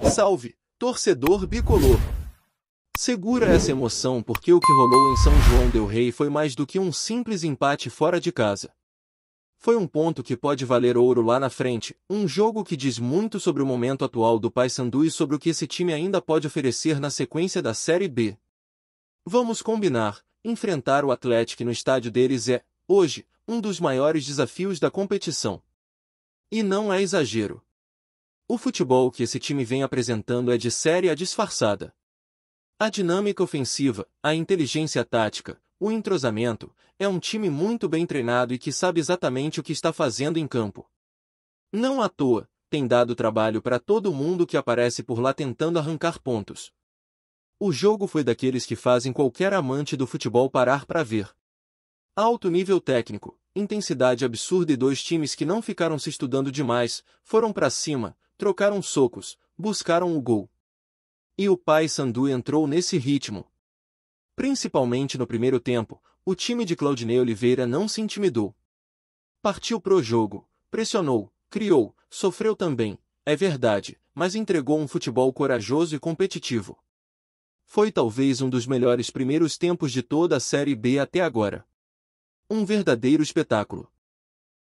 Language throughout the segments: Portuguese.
Salve, torcedor bicolor! Segura essa emoção porque o que rolou em São João del Rei foi mais do que um simples empate fora de casa. Foi um ponto que pode valer ouro lá na frente, um jogo que diz muito sobre o momento atual do Paysandu e sobre o que esse time ainda pode oferecer na sequência da Série B. Vamos combinar, enfrentar o Atlético no estádio deles é, hoje, um dos maiores desafios da competição. E não é exagero. O futebol que esse time vem apresentando é de série A disfarçada. A dinâmica ofensiva, a inteligência tática, o entrosamento, é um time muito bem treinado e que sabe exatamente o que está fazendo em campo. Não à toa, tem dado trabalho para todo mundo que aparece por lá tentando arrancar pontos. O jogo foi daqueles que fazem qualquer amante do futebol parar para ver. Alto nível técnico, intensidade absurda e dois times que não ficaram se estudando demais, foram para cima, trocaram socos, buscaram o gol. E o Paysandu entrou nesse ritmo. Principalmente no primeiro tempo, o time de Claudinei Oliveira não se intimidou. Partiu pro jogo, pressionou, criou, sofreu também, é verdade, mas entregou um futebol corajoso e competitivo. Foi talvez um dos melhores primeiros tempos de toda a Série B até agora. Um verdadeiro espetáculo.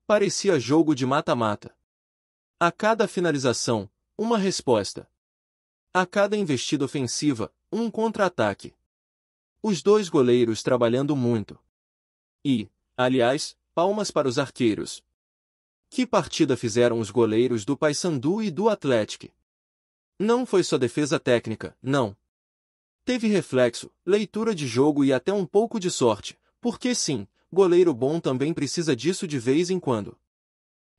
Parecia jogo de mata-mata. A cada finalização, uma resposta. A cada investida ofensiva, um contra-ataque. Os dois goleiros trabalhando muito. E, aliás, palmas para os arqueiros. Que partida fizeram os goleiros do Paysandu e do Atlético? Não foi só defesa técnica, não. Teve reflexo, leitura de jogo e até um pouco de sorte, porque sim, goleiro bom também precisa disso de vez em quando.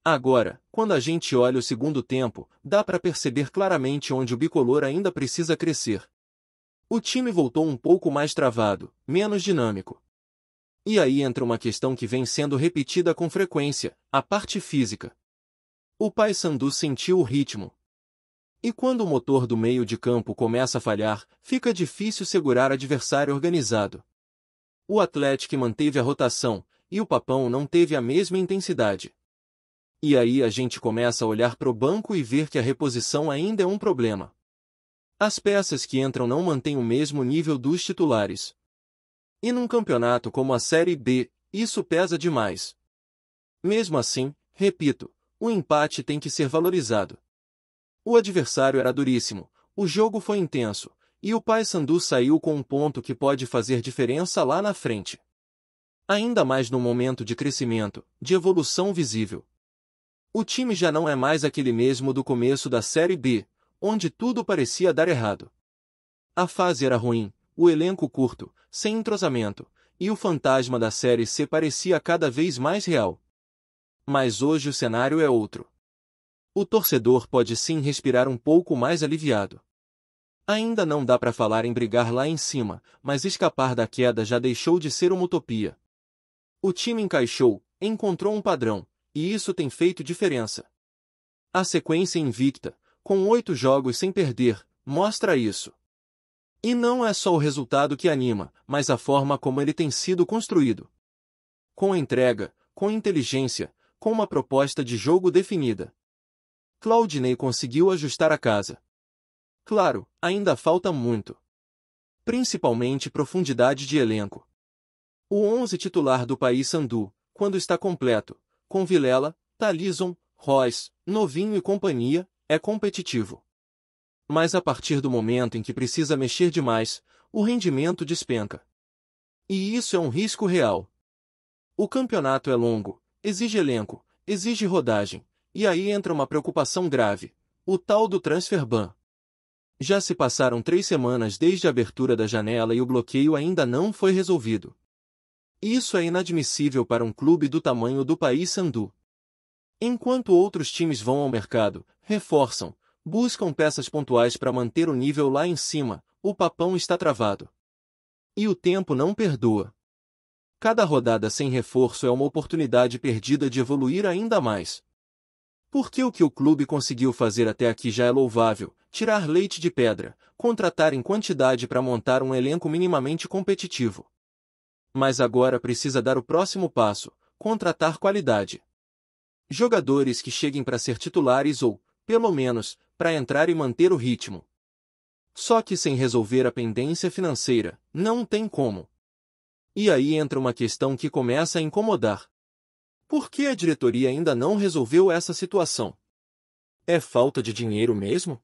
Agora, quando a gente olha o segundo tempo, dá para perceber claramente onde o bicolor ainda precisa crescer. O time voltou um pouco mais travado, menos dinâmico. E aí entra uma questão que vem sendo repetida com frequência, a parte física. O Paysandu sentiu o ritmo. E quando o motor do meio de campo começa a falhar, fica difícil segurar adversário organizado. O Atlético manteve a rotação, e o Papão não teve a mesma intensidade. E aí a gente começa a olhar para o banco e ver que a reposição ainda é um problema. As peças que entram não mantêm o mesmo nível dos titulares. E num campeonato como a Série B, isso pesa demais. Mesmo assim, repito, o empate tem que ser valorizado. O adversário era duríssimo, o jogo foi intenso, e o Paysandu saiu com um ponto que pode fazer diferença lá na frente. Ainda mais num momento de crescimento, de evolução visível. O time já não é mais aquele mesmo do começo da Série B, onde tudo parecia dar errado. A fase era ruim, o elenco curto, sem entrosamento, e o fantasma da Série C parecia cada vez mais real. Mas hoje o cenário é outro. O torcedor pode sim respirar um pouco mais aliviado. Ainda não dá para falar em brigar lá em cima, mas escapar da queda já deixou de ser uma utopia. O time encaixou, encontrou um padrão, e isso tem feito diferença. A sequência invicta, com 8 jogos sem perder, mostra isso. E não é só o resultado que anima, mas a forma como ele tem sido construído. Com entrega, com inteligência, com uma proposta de jogo definida. Claudinei conseguiu ajustar a casa. Claro, ainda falta muito. Principalmente profundidade de elenco. O 11 titular do Paysandu, quando está completo, com Vilela, Talisson, Royce, Novinho e companhia, é competitivo. Mas a partir do momento em que precisa mexer demais, o rendimento despenca. E isso é um risco real. O campeonato é longo, exige elenco, exige rodagem, e aí entra uma preocupação grave, o tal do transfer ban. Já se passaram 3 semanas desde a abertura da janela e o bloqueio ainda não foi resolvido. Isso é inadmissível para um clube do tamanho do Paysandu. Enquanto outros times vão ao mercado, reforçam, buscam peças pontuais para manter o nível lá em cima, o Papão está travado. E o tempo não perdoa. Cada rodada sem reforço é uma oportunidade perdida de evoluir ainda mais. Porque o que o clube conseguiu fazer até aqui já é louvável, tirar leite de pedra, contratar em quantidade para montar um elenco minimamente competitivo. Mas agora precisa dar o próximo passo, contratar qualidade. Jogadores que cheguem para ser titulares ou, pelo menos, para entrar e manter o ritmo. Só que sem resolver a pendência financeira, não tem como. E aí entra uma questão que começa a incomodar. Por que a diretoria ainda não resolveu essa situação? É falta de dinheiro mesmo?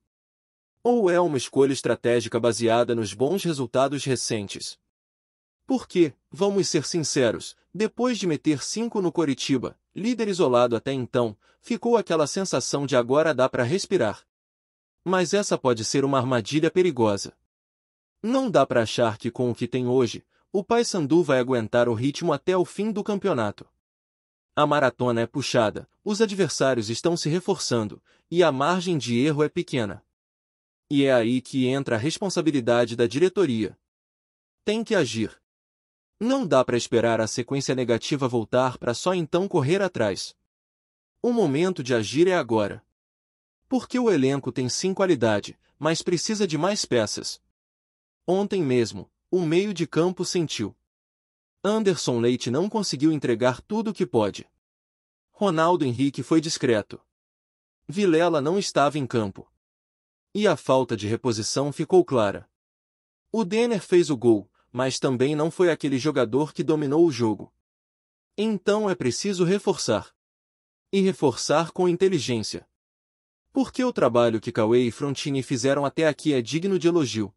Ou é uma escolha estratégica baseada nos bons resultados recentes? Porque, vamos ser sinceros, depois de meter 5 no Coritiba, líder isolado até então, ficou aquela sensação de agora dá para respirar. Mas essa pode ser uma armadilha perigosa. Não dá para achar que com o que tem hoje, o Paysandu vai aguentar o ritmo até o fim do campeonato. A maratona é puxada, os adversários estão se reforçando, e a margem de erro é pequena. E é aí que entra a responsabilidade da diretoria. Tem que agir. Não dá para esperar a sequência negativa voltar para só então correr atrás. O momento de agir é agora. Porque o elenco tem sim qualidade, mas precisa de mais peças. Ontem mesmo, o meio de campo sentiu. Anderson Leite não conseguiu entregar tudo o que pode. Ronaldo Henrique foi discreto. Vilela não estava em campo. E a falta de reposição ficou clara. O Denner fez o gol, mas também não foi aquele jogador que dominou o jogo. Então é preciso reforçar. E reforçar com inteligência. Porque o trabalho que Cauê e Frontini fizeram até aqui é digno de elogio.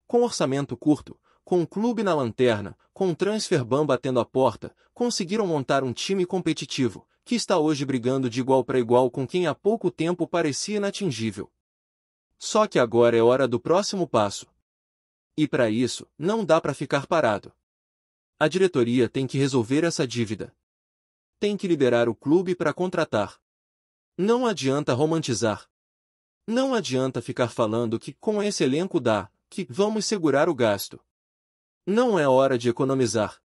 Com orçamento curto, com o clube na lanterna, com o Transferban batendo a porta, conseguiram montar um time competitivo, que está hoje brigando de igual para igual com quem há pouco tempo parecia inatingível. Só que agora é hora do próximo passo. E para isso, não dá para ficar parado. A diretoria tem que resolver essa dívida. Tem que liberar o clube para contratar. Não adianta romantizar. Não adianta ficar falando que com esse elenco dá, que vamos segurar o gasto. Não é hora de economizar.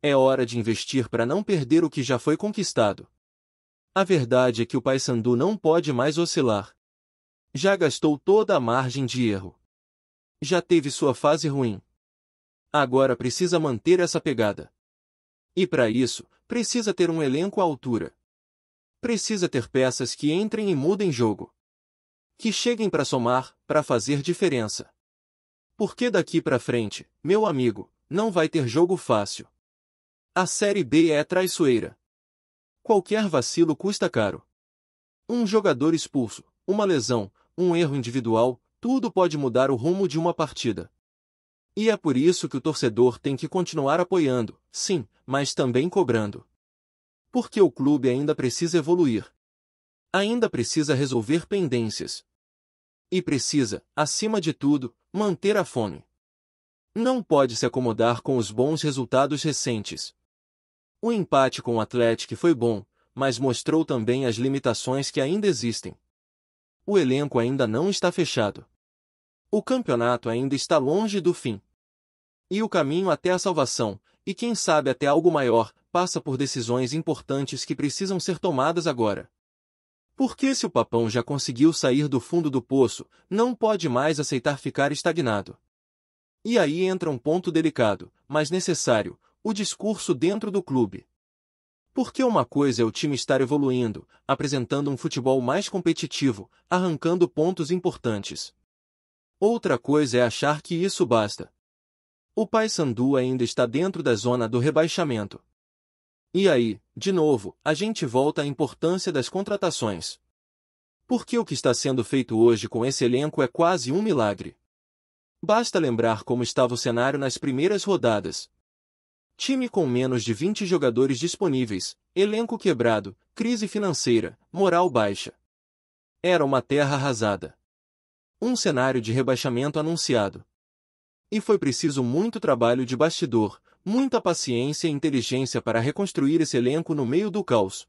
É hora de investir para não perder o que já foi conquistado. A verdade é que o Paysandu não pode mais oscilar. Já gastou toda a margem de erro. Já teve sua fase ruim. Agora precisa manter essa pegada. E para isso, precisa ter um elenco à altura. Precisa ter peças que entrem e mudem jogo. Que cheguem para somar, para fazer diferença. Porque daqui para frente, meu amigo, não vai ter jogo fácil. A Série B é traiçoeira. Qualquer vacilo custa caro. Um jogador expulso, uma lesão, um erro individual, tudo pode mudar o rumo de uma partida. E é por isso que o torcedor tem que continuar apoiando, sim, mas também cobrando. Porque o clube ainda precisa evoluir. Ainda precisa resolver pendências. E precisa, acima de tudo, manter a fome. Não pode se acomodar com os bons resultados recentes. O empate com o Atlético foi bom, mas mostrou também as limitações que ainda existem. O elenco ainda não está fechado. O campeonato ainda está longe do fim. E o caminho até a salvação, e quem sabe até algo maior, passa por decisões importantes que precisam ser tomadas agora. Porque se o Papão já conseguiu sair do fundo do poço, não pode mais aceitar ficar estagnado. E aí entra um ponto delicado, mas necessário, o discurso dentro do clube. Porque uma coisa é o time estar evoluindo, apresentando um futebol mais competitivo, arrancando pontos importantes. Outra coisa é achar que isso basta. O Paysandu ainda está dentro da zona do rebaixamento. E aí, de novo, a gente volta à importância das contratações. Porque o que está sendo feito hoje com esse elenco é quase um milagre. Basta lembrar como estava o cenário nas primeiras rodadas. Time com menos de 20 jogadores disponíveis, elenco quebrado, crise financeira, moral baixa. Era uma terra arrasada. Um cenário de rebaixamento anunciado. E foi preciso muito trabalho de bastidor, muita paciência e inteligência para reconstruir esse elenco no meio do caos.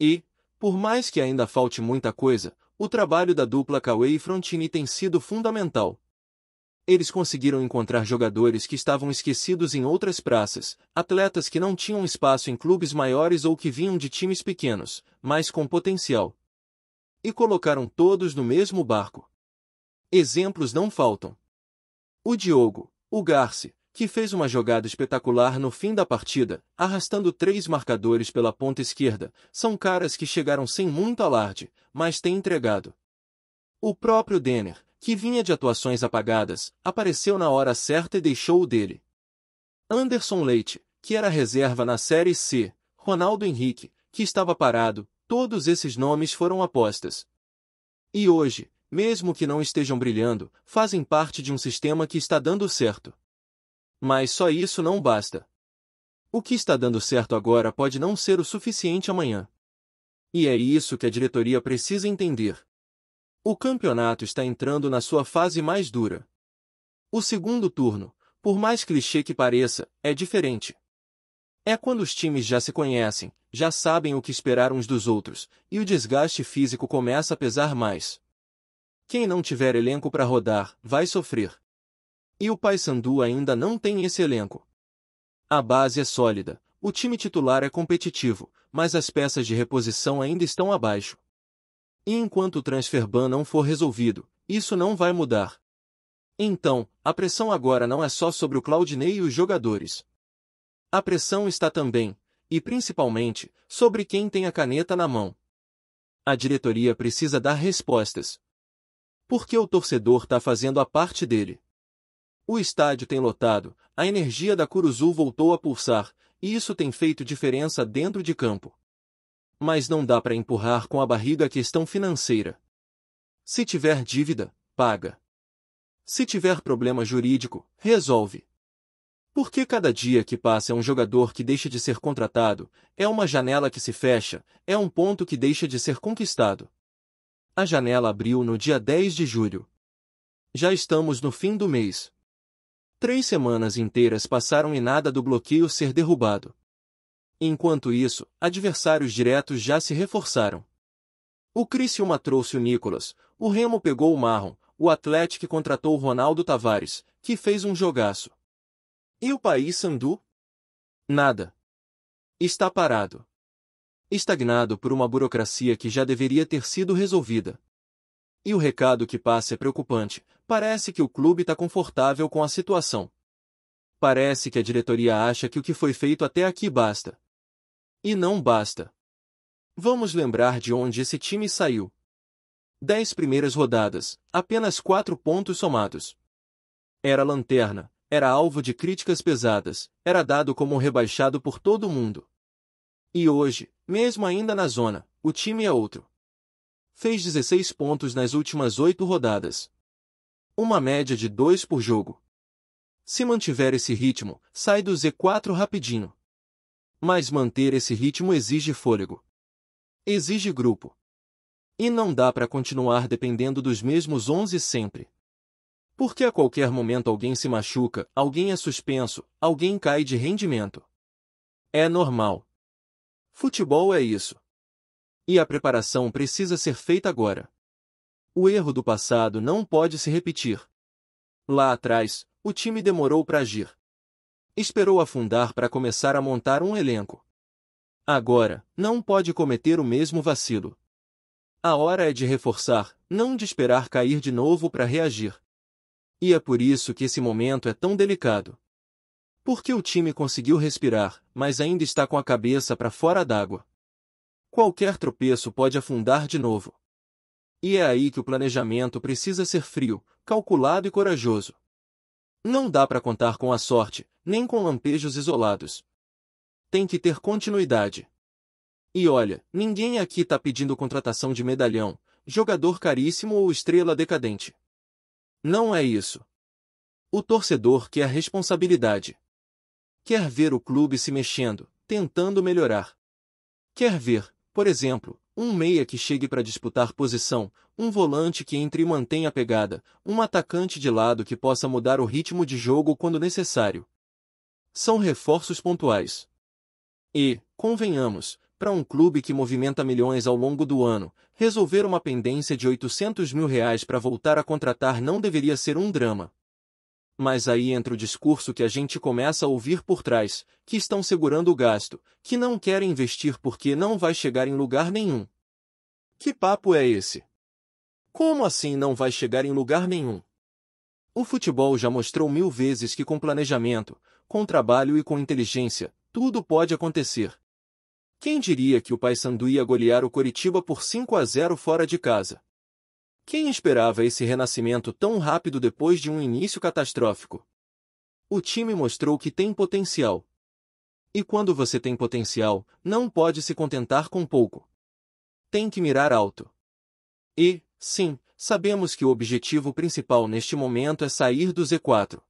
E, por mais que ainda falte muita coisa, o trabalho da dupla Cauê e Frontini tem sido fundamental. Eles conseguiram encontrar jogadores que estavam esquecidos em outras praças, atletas que não tinham espaço em clubes maiores ou que vinham de times pequenos, mas com potencial. E colocaram todos no mesmo barco. Exemplos não faltam. O Diogo, o Garci, que fez uma jogada espetacular no fim da partida, arrastando 3 marcadores pela ponta esquerda, são caras que chegaram sem muito alarde, mas têm entregado. O próprio Denner, que vinha de atuações apagadas, apareceu na hora certa e deixou o dele. Anderson Leite, que era reserva na Série C, Ronaldo Henrique, que estava parado, todos esses nomes foram apostas. E hoje, mesmo que não estejam brilhando, fazem parte de um sistema que está dando certo. Mas só isso não basta. O que está dando certo agora pode não ser o suficiente amanhã. E é isso que a diretoria precisa entender. O campeonato está entrando na sua fase mais dura. O segundo turno, por mais clichê que pareça, é diferente. É quando os times já se conhecem, já sabem o que esperar uns dos outros, e o desgaste físico começa a pesar mais. Quem não tiver elenco para rodar, vai sofrer. E o Paysandu ainda não tem esse elenco. A base é sólida, o time titular é competitivo, mas as peças de reposição ainda estão abaixo. E enquanto o transfer ban não for resolvido, isso não vai mudar. Então, a pressão agora não é só sobre o Claudinei e os jogadores. A pressão está também, e principalmente, sobre quem tem a caneta na mão. A diretoria precisa dar respostas. Porque o torcedor está fazendo a parte dele. O estádio tem lotado, a energia da Curuzu voltou a pulsar, e isso tem feito diferença dentro de campo. Mas não dá para empurrar com a barriga a questão financeira. Se tiver dívida, paga. Se tiver problema jurídico, resolve. Porque cada dia que passa é um jogador que deixa de ser contratado, é uma janela que se fecha, é um ponto que deixa de ser conquistado. A janela abriu no dia 10 de julho. Já estamos no fim do mês. 3 semanas inteiras passaram e nada do bloqueio ser derrubado. Enquanto isso, adversários diretos já se reforçaram. O Criciúma trouxe o Nicolas, o Remo pegou o Marrom, o Atlético contratou o Ronaldo Tavares, que fez um jogaço. E o Paysandu? Nada. Está parado. Estagnado por uma burocracia que já deveria ter sido resolvida. E o recado que passa é preocupante, parece que o clube está confortável com a situação. Parece que a diretoria acha que o que foi feito até aqui basta. E não basta. Vamos lembrar de onde esse time saiu. 10 primeiras rodadas, apenas 4 pontos somados. Era lanterna, era alvo de críticas pesadas, era dado como rebaixado por todo mundo. E hoje, mesmo ainda na zona, o time é outro. Fez 16 pontos nas últimas 8 rodadas. Uma média de 2 por jogo. Se mantiver esse ritmo, sai do Z4 rapidinho. Mas manter esse ritmo exige fôlego. Exige grupo. E não dá para continuar dependendo dos mesmos 11 sempre. Porque a qualquer momento alguém se machuca, alguém é suspenso, alguém cai de rendimento. É normal. Futebol é isso. E a preparação precisa ser feita agora. O erro do passado não pode se repetir. Lá atrás, o time demorou para agir. Esperou afundar para começar a montar um elenco. Agora, não pode cometer o mesmo vacilo. A hora é de reforçar, não de esperar cair de novo para reagir. E é por isso que esse momento é tão delicado. Porque o time conseguiu respirar, mas ainda está com a cabeça para fora d'água. Qualquer tropeço pode afundar de novo. E é aí que o planejamento precisa ser frio, calculado e corajoso. Não dá para contar com a sorte, nem com lampejos isolados. Tem que ter continuidade. E olha, ninguém aqui tá pedindo contratação de medalhão, jogador caríssimo ou estrela decadente. Não é isso. O torcedor quer responsabilidade. Quer ver o clube se mexendo, tentando melhorar. Quer ver, por exemplo, um meia que chegue para disputar posição, um volante que entre e mantenha a pegada, um atacante de lado que possa mudar o ritmo de jogo quando necessário. São reforços pontuais. E, convenhamos, para um clube que movimenta milhões ao longo do ano, resolver uma pendência de R$800 mil para voltar a contratar não deveria ser um drama. Mas aí entra o discurso que a gente começa a ouvir por trás, que estão segurando o gasto, que não querem investir porque não vai chegar em lugar nenhum. Que papo é esse? Como assim não vai chegar em lugar nenhum? O futebol já mostrou 1000 vezes que com planejamento, com trabalho e com inteligência, tudo pode acontecer. Quem diria que o Paysandu ia golear o Coritiba por 5-0 fora de casa? Quem esperava esse renascimento tão rápido depois de um início catastrófico? O time mostrou que tem potencial. E quando você tem potencial, não pode se contentar com pouco. Tem que mirar alto. E, sim, sabemos que o objetivo principal neste momento é sair do Z4.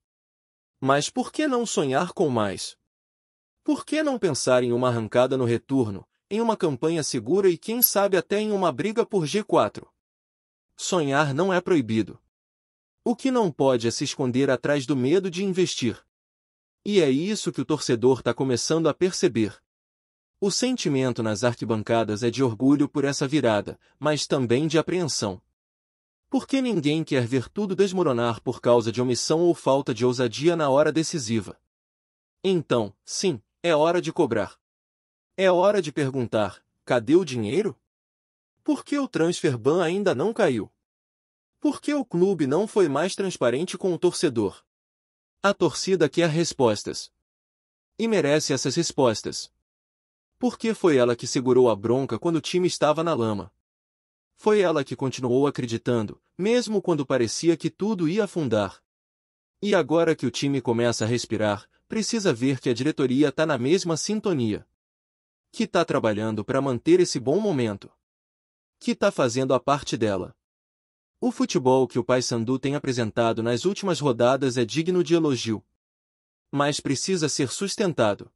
Mas por que não sonhar com mais? Por que não pensar em uma arrancada no retorno, em uma campanha segura e quem sabe até em uma briga por G4? Sonhar não é proibido. O que não pode é se esconder atrás do medo de investir. E é isso que o torcedor está começando a perceber. O sentimento nas arquibancadas é de orgulho por essa virada, mas também de apreensão. Porque ninguém quer ver tudo desmoronar por causa de omissão ou falta de ousadia na hora decisiva. Então, sim, é hora de cobrar. É hora de perguntar: cadê o dinheiro? Por que o transfer ban ainda não caiu? Por que o clube não foi mais transparente com o torcedor? A torcida quer respostas. E merece essas respostas. Por que foi ela que segurou a bronca quando o time estava na lama? Foi ela que continuou acreditando, mesmo quando parecia que tudo ia afundar. E agora que o time começa a respirar, precisa ver que a diretoria está na mesma sintonia. Que está trabalhando para manter esse bom momento. Que está fazendo a parte dela. O futebol que o Paysandu tem apresentado nas últimas rodadas é digno de elogio. Mas precisa ser sustentado.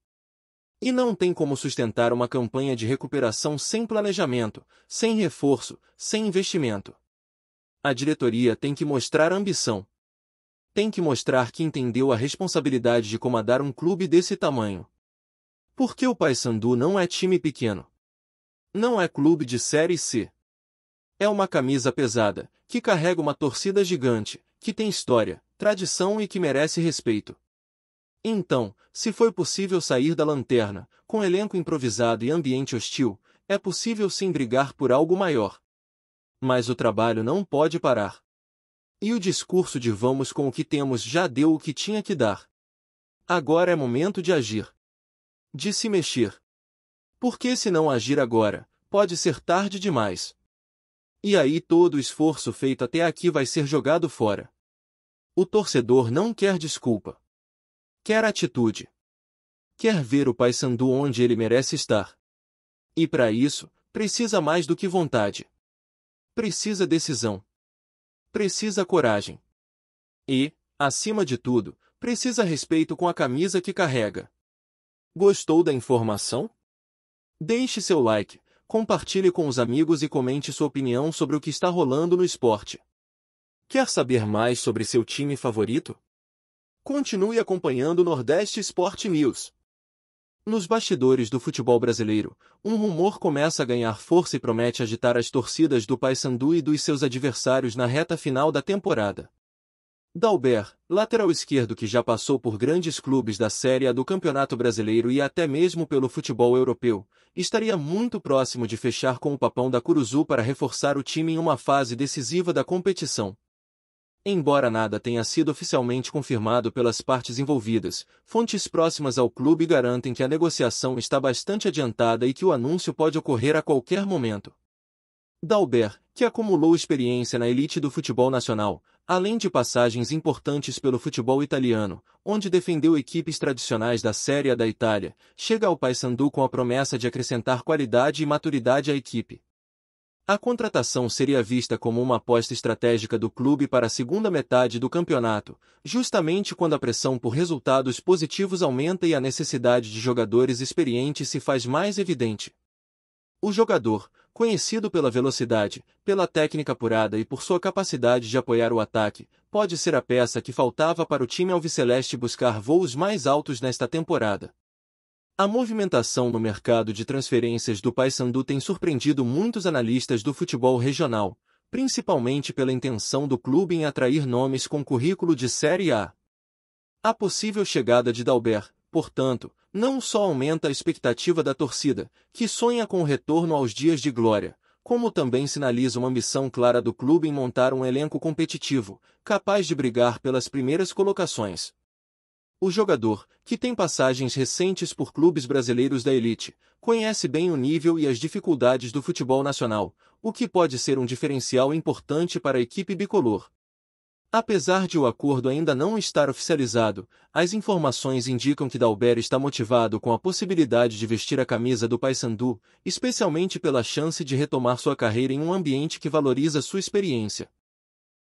E não tem como sustentar uma campanha de recuperação sem planejamento, sem reforço, sem investimento. A diretoria tem que mostrar ambição. Tem que mostrar que entendeu a responsabilidade de comandar um clube desse tamanho. Porque o Paysandu não é time pequeno. Não é clube de Série C. É uma camisa pesada, que carrega uma torcida gigante, que tem história, tradição e que merece respeito. Então, se foi possível sair da lanterna, com elenco improvisado e ambiente hostil, é possível sim brigar por algo maior. Mas o trabalho não pode parar. E o discurso de vamos com o que temos já deu o que tinha que dar. Agora é momento de agir. De se mexer. Porque se não agir agora, pode ser tarde demais. E aí todo o esforço feito até aqui vai ser jogado fora. O torcedor não quer desculpa. Quer atitude. Quer ver o Paysandu onde ele merece estar. E para isso, precisa mais do que vontade. Precisa decisão. Precisa coragem. E, acima de tudo, precisa respeito com a camisa que carrega. Gostou da informação? Deixe seu like, compartilhe com os amigos e comente sua opinião sobre o que está rolando no esporte. Quer saber mais sobre seu time favorito? Continue acompanhando o Nordeste Sport News. Nos bastidores do futebol brasileiro, um rumor começa a ganhar força e promete agitar as torcidas do Paysandu e dos seus adversários na reta final da temporada. Dalber, lateral esquerdo que já passou por grandes clubes da Série A do Campeonato Brasileiro e até mesmo pelo futebol europeu, estaria muito próximo de fechar com o Papão da Curuzu para reforçar o time em uma fase decisiva da competição. Embora nada tenha sido oficialmente confirmado pelas partes envolvidas, fontes próximas ao clube garantem que a negociação está bastante adiantada e que o anúncio pode ocorrer a qualquer momento. Dalber, que acumulou experiência na elite do futebol nacional, além de passagens importantes pelo futebol italiano, onde defendeu equipes tradicionais da Série A da Itália, chega ao Paysandu com a promessa de acrescentar qualidade e maturidade à equipe. A contratação seria vista como uma aposta estratégica do clube para a segunda metade do campeonato, justamente quando a pressão por resultados positivos aumenta e a necessidade de jogadores experientes se faz mais evidente. O jogador, conhecido pela velocidade, pela técnica apurada e por sua capacidade de apoiar o ataque, pode ser a peça que faltava para o time alviceleste buscar voos mais altos nesta temporada. A movimentação no mercado de transferências do Paysandu tem surpreendido muitos analistas do futebol regional, principalmente pela intenção do clube em atrair nomes com currículo de Série A. A possível chegada de Dalber, portanto, não só aumenta a expectativa da torcida, que sonha com o retorno aos dias de glória, como também sinaliza uma ambição clara do clube em montar um elenco competitivo, capaz de brigar pelas primeiras colocações. O jogador, que tem passagens recentes por clubes brasileiros da elite, conhece bem o nível e as dificuldades do futebol nacional, o que pode ser um diferencial importante para a equipe bicolor. Apesar de o acordo ainda não estar oficializado, as informações indicam que Dalber está motivado com a possibilidade de vestir a camisa do Paysandu, especialmente pela chance de retomar sua carreira em um ambiente que valoriza sua experiência.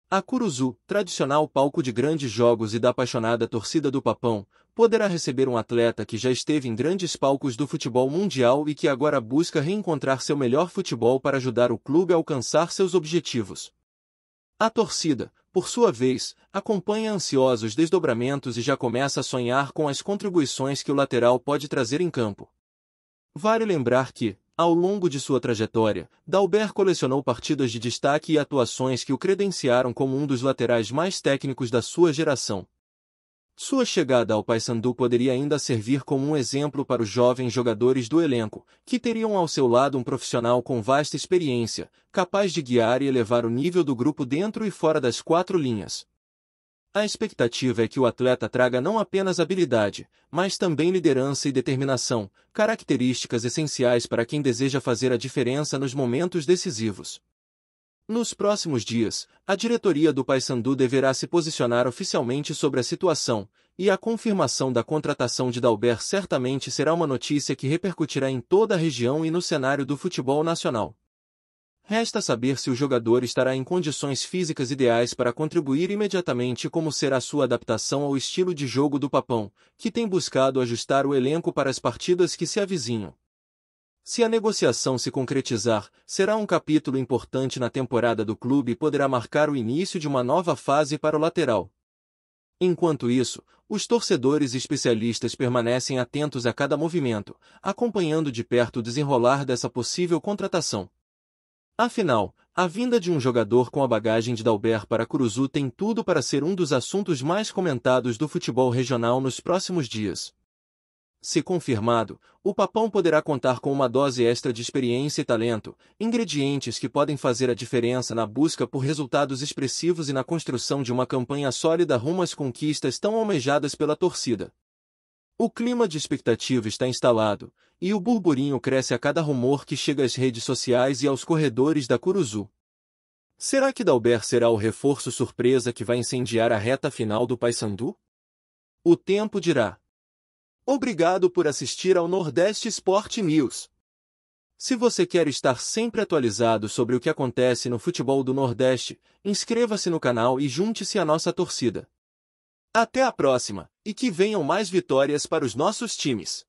A Curuzu, tradicional palco de grandes jogos e da apaixonada torcida do Papão, poderá receber um atleta que já esteve em grandes palcos do futebol mundial e que agora busca reencontrar seu melhor futebol para ajudar o clube a alcançar seus objetivos. A torcida, por sua vez, acompanha ansiosa os desdobramentos e já começa a sonhar com as contribuições que o lateral pode trazer em campo. Vale lembrar que, ao longo de sua trajetória, Dalber colecionou partidas de destaque e atuações que o credenciaram como um dos laterais mais técnicos da sua geração. Sua chegada ao Paysandu poderia ainda servir como um exemplo para os jovens jogadores do elenco, que teriam ao seu lado um profissional com vasta experiência, capaz de guiar e elevar o nível do grupo dentro e fora das quatro linhas. A expectativa é que o atleta traga não apenas habilidade, mas também liderança e determinação, características essenciais para quem deseja fazer a diferença nos momentos decisivos. Nos próximos dias, a diretoria do Paysandu deverá se posicionar oficialmente sobre a situação, e a confirmação da contratação de Dalber certamente será uma notícia que repercutirá em toda a região e no cenário do futebol nacional. Resta saber se o jogador estará em condições físicas ideais para contribuir imediatamente e como será sua adaptação ao estilo de jogo do Papão, que tem buscado ajustar o elenco para as partidas que se avizinham. Se a negociação se concretizar, será um capítulo importante na temporada do clube e poderá marcar o início de uma nova fase para o lateral. Enquanto isso, os torcedores e especialistas permanecem atentos a cada movimento, acompanhando de perto o desenrolar dessa possível contratação. Afinal, a vinda de um jogador com a bagagem de Dalber para Curuzu tem tudo para ser um dos assuntos mais comentados do futebol regional nos próximos dias. Se confirmado, o Papão poderá contar com uma dose extra de experiência e talento, ingredientes que podem fazer a diferença na busca por resultados expressivos e na construção de uma campanha sólida rumo às conquistas tão almejadas pela torcida. O clima de expectativa está instalado, e o burburinho cresce a cada rumor que chega às redes sociais e aos corredores da Curuzu. Será que Dalber será o reforço surpresa que vai incendiar a reta final do Paysandu? O tempo dirá. Obrigado por assistir ao Nordeste Sport News. Se você quer estar sempre atualizado sobre o que acontece no futebol do Nordeste, inscreva-se no canal e junte-se à nossa torcida. Até a próxima, e que venham mais vitórias para os nossos times.